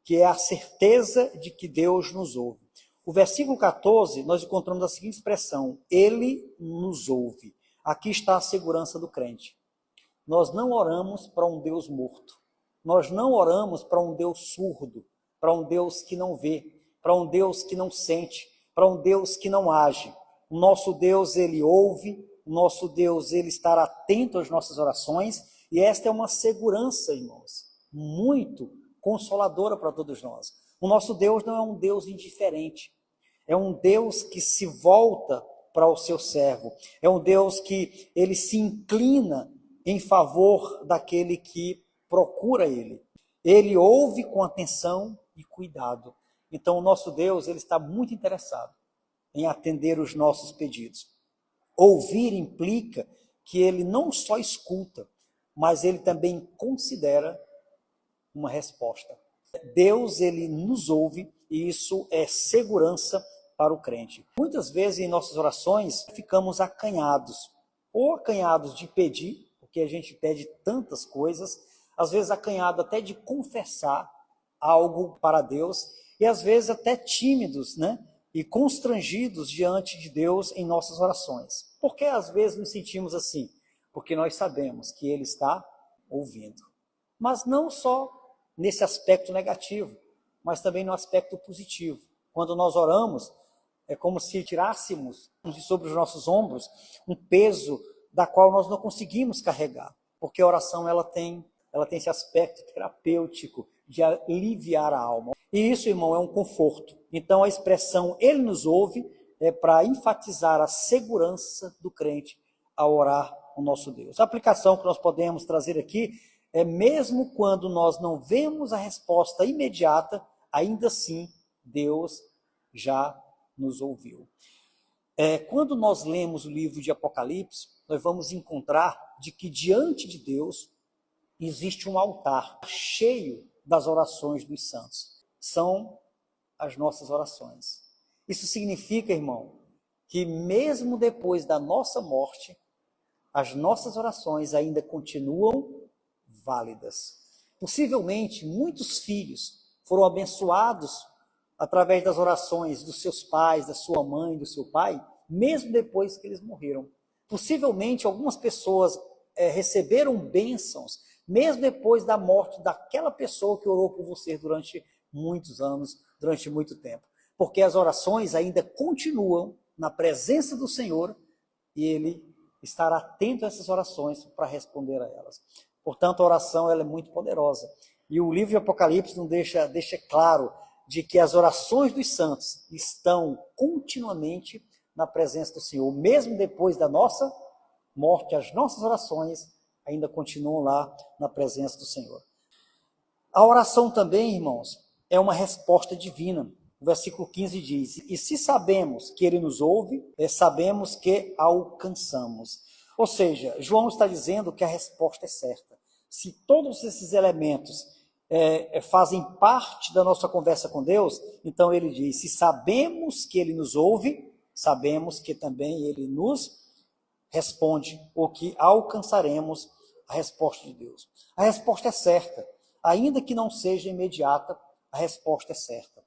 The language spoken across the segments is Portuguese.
que é a certeza de que Deus nos ouve. O versículo 14, nós encontramos a seguinte expressão: Ele nos ouve. Aqui está a segurança do crente. Nós não oramos para um Deus morto. Nós não oramos para um Deus surdo, para um Deus que não vê, para um Deus que não sente, para um Deus que não age. O nosso Deus, Ele ouve, o nosso Deus, Ele está atento às nossas orações, e esta é uma segurança, irmãos, muito consoladora para todos nós. O nosso Deus não é um Deus indiferente, é um Deus que se volta para o seu servo, é um Deus que Ele se inclina em favor daquele que procura Ele. Ele ouve com atenção e cuidado. Então o nosso Deus, Ele está muito interessado em atender os nossos pedidos. Ouvir implica que Ele não só escuta, mas Ele também considera uma resposta. Deus, Ele nos ouve, e isso é segurança para o crente. Muitas vezes em nossas orações ficamos acanhados, ou acanhados de pedir, porque a gente pede tantas coisas, às vezes acanhado até de confessar algo para Deus, e às vezes até tímidos, né? E constrangidos diante de Deus em nossas orações. Por que às vezes nos sentimos assim? Porque nós sabemos que Ele está ouvindo. Mas não só nesse aspecto negativo, mas também no aspecto positivo. Quando nós oramos, é como se tirássemos de sobre os nossos ombros um peso da qual nós não conseguimos carregar, porque a oração ela tem esse aspecto terapêutico de aliviar a alma. E isso, irmão, é um conforto. Então a expressão Ele nos ouve é para enfatizar a segurança do crente ao orar o nosso Deus. A aplicação que nós podemos trazer aqui é: mesmo quando nós não vemos a resposta imediata, ainda assim Deus já nos ouviu. Quando nós lemos o livro de Apocalipse, nós vamos encontrar de que diante de Deus existe um altar cheio das orações dos santos. São as nossas orações. Isso significa, irmão, que mesmo depois da nossa morte, as nossas orações ainda continuam válidas. Possivelmente, muitos filhos foram abençoados através das orações dos seus pais, da sua mãe, do seu pai, mesmo depois que eles morreram. Possivelmente, algumas pessoas receberam bênçãos, mesmo depois da morte daquela pessoa que orou por você durante muitos anos, durante muito tempo. Porque as orações ainda continuam na presença do Senhor e Ele estará atento a essas orações para responder a elas. Portanto, a oração ela é muito poderosa. E o livro de Apocalipse nos deixa claro de que as orações dos santos estão continuamente na presença do Senhor. Mesmo depois da nossa morte, as nossas orações ainda continuam lá na presença do Senhor. A oração também, irmãos, é uma resposta divina. O versículo 15 diz: e se sabemos que Ele nos ouve, sabemos que alcançamos. Ou seja, João está dizendo que a resposta é certa. Se todos esses elementos fazem parte da nossa conversa com Deus, então ele diz: se sabemos que Ele nos ouve, sabemos que também Ele nos responde, ou que alcançaremos a resposta de Deus. A resposta é certa, ainda que não seja imediata, a resposta é certa.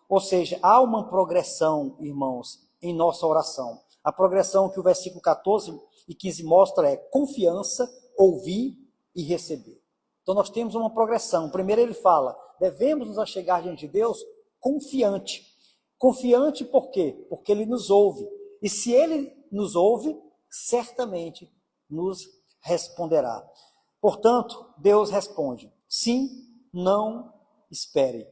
Ou seja, há uma progressão, irmãos, em nossa oração. A progressão que o versículo 14 e 15 mostra é confiança, ouvir e receber. Então nós temos uma progressão. Primeiro ele fala, devemos nos achegar diante de Deus confiante. Confiante por quê? Porque Ele nos ouve. E se Ele nos ouve, certamente nos responderá. Portanto, Deus responde: sim, não, espere.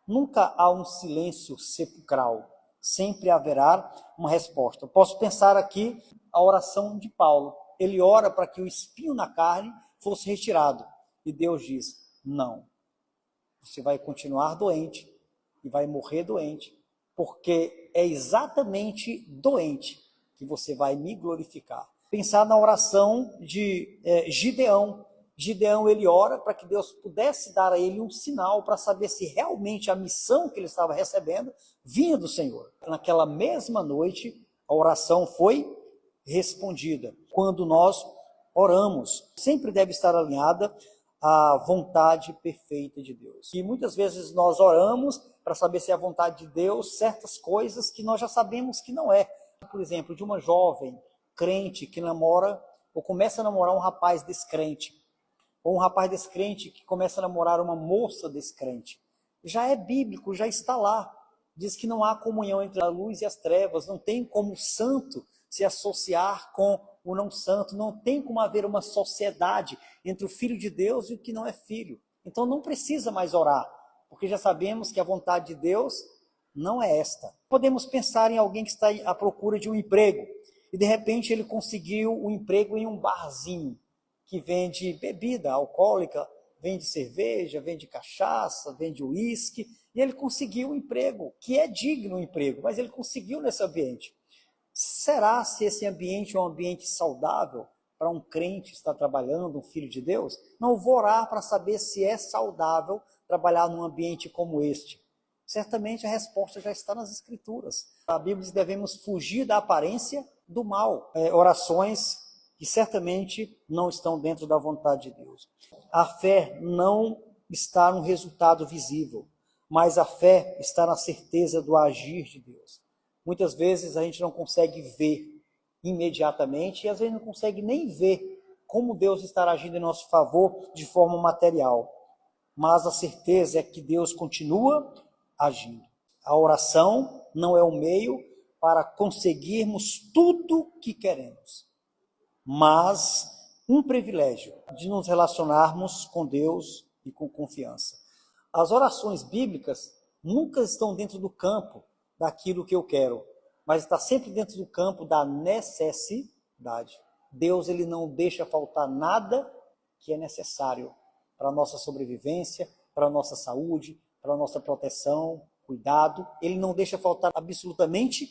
Nunca há um silêncio sepulcral, sempre haverá uma resposta. Eu posso pensar aqui a oração de Paulo. Ele ora para que o espinho na carne fosse retirado. E Deus diz: não, você vai continuar doente e vai morrer doente, porque é exatamente doente que você vai me glorificar. Pensar na oração de Gideão. Gideão, ele ora para que Deus pudesse dar a ele um sinal para saber se realmente a missão que ele estava recebendo vinha do Senhor. Naquela mesma noite, a oração foi respondida. Quando nós oramos, sempre deve estar alinhada a vontade perfeita de Deus. E muitas vezes nós oramos para saber se é a vontade de Deus certas coisas que nós já sabemos que não é. Por exemplo, de uma jovem crente que namora ou começa a namorar um rapaz descrente, ou um rapaz descrente que começa a namorar uma moça descrente. Já é bíblico, já está lá. Diz que não há comunhão entre a luz e as trevas, não tem como o santo se associar com o não santo, não tem como haver uma sociedade entre o filho de Deus e o que não é filho. Então não precisa mais orar, porque já sabemos que a vontade de Deus não é esta. Podemos pensar em alguém que está à procura de um emprego, e de repente ele conseguiu um emprego em um barzinho, que vende bebida alcoólica, vende cerveja, vende cachaça, vende uísque, e ele conseguiu um emprego, que é digno um emprego, mas ele conseguiu nesse ambiente. Será se esse ambiente é um ambiente saudável para um crente estar trabalhando, um filho de Deus? Não vou orar para saber se é saudável trabalhar num ambiente como este. Certamente a resposta já está nas Escrituras. A Bíblia diz que devemos fugir da aparência do mal. Orações que certamente não estão dentro da vontade de Deus. A fé não está no resultado visível, mas a fé está na certeza do agir de Deus. Muitas vezes a gente não consegue ver imediatamente e às vezes não consegue nem ver como Deus estará agindo em nosso favor de forma material. Mas a certeza é que Deus continua agindo. A oração não é o meio para conseguirmos tudo que queremos, mas um privilégio de nos relacionarmos com Deus e com confiança. As orações bíblicas nunca estão dentro do campo daquilo que eu quero, mas está sempre dentro do campo da necessidade. Deus, ele não deixa faltar nada que é necessário para a nossa sobrevivência, para a nossa saúde, para a nossa proteção, cuidado. Ele não deixa faltar absolutamente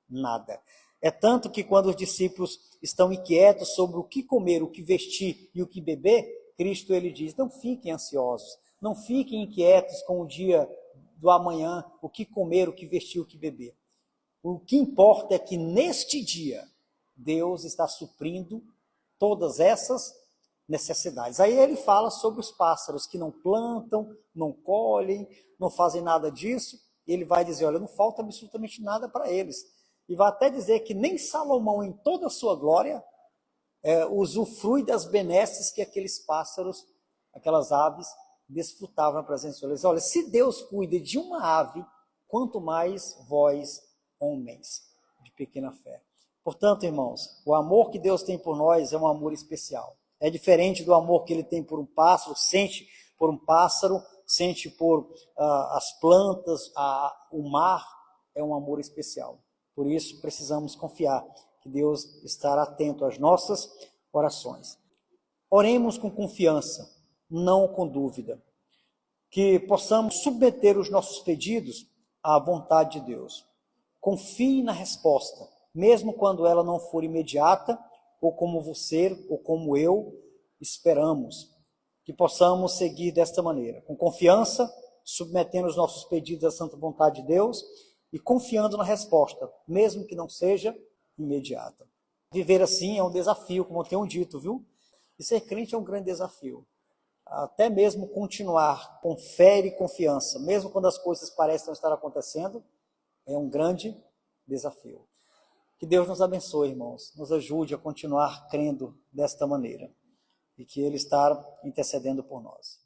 nada. É tanto que quando os discípulos estão inquietos sobre o que comer, o que vestir e o que beber, Cristo ele diz, não fiquem ansiosos, não fiquem inquietos com o dia do amanhã, o que comer, o que vestir, o que beber. O que importa é que neste dia, Deus está suprindo todas essas necessidades. Aí ele fala sobre os pássaros que não plantam, não colhem, não fazem nada disso. Ele vai dizer, olha, não falta absolutamente nada para eles. E vai até dizer que nem Salomão, em toda a sua glória, usufrui das benesses que aqueles pássaros, aquelas aves, desfrutavam na presença de Deus. Olha, se Deus cuida de uma ave, quanto mais vós, homens de pequena fé. Portanto, irmãos, o amor que Deus tem por nós é um amor especial. É diferente do amor que ele tem por um pássaro, sente por um pássaro, sente por as plantas, o mar, é um amor especial. Por isso, precisamos confiar que Deus estará atento às nossas orações. Oremos com confiança, não com dúvida. Que possamos submeter os nossos pedidos à vontade de Deus. Confie na resposta, mesmo quando ela não for imediata, ou como você, ou como eu esperamos. Que possamos seguir desta maneira, com confiança, submetendo os nossos pedidos à santa vontade de Deus e confiando na resposta, mesmo que não seja imediata. Viver assim é um desafio, como eu tenho dito, viu? E ser crente é um grande desafio. Até mesmo continuar com fé e confiança, mesmo quando as coisas parecem não estar acontecendo, é um grande desafio. Que Deus nos abençoe, irmãos, nos ajude a continuar crendo desta maneira e que Ele está intercedendo por nós.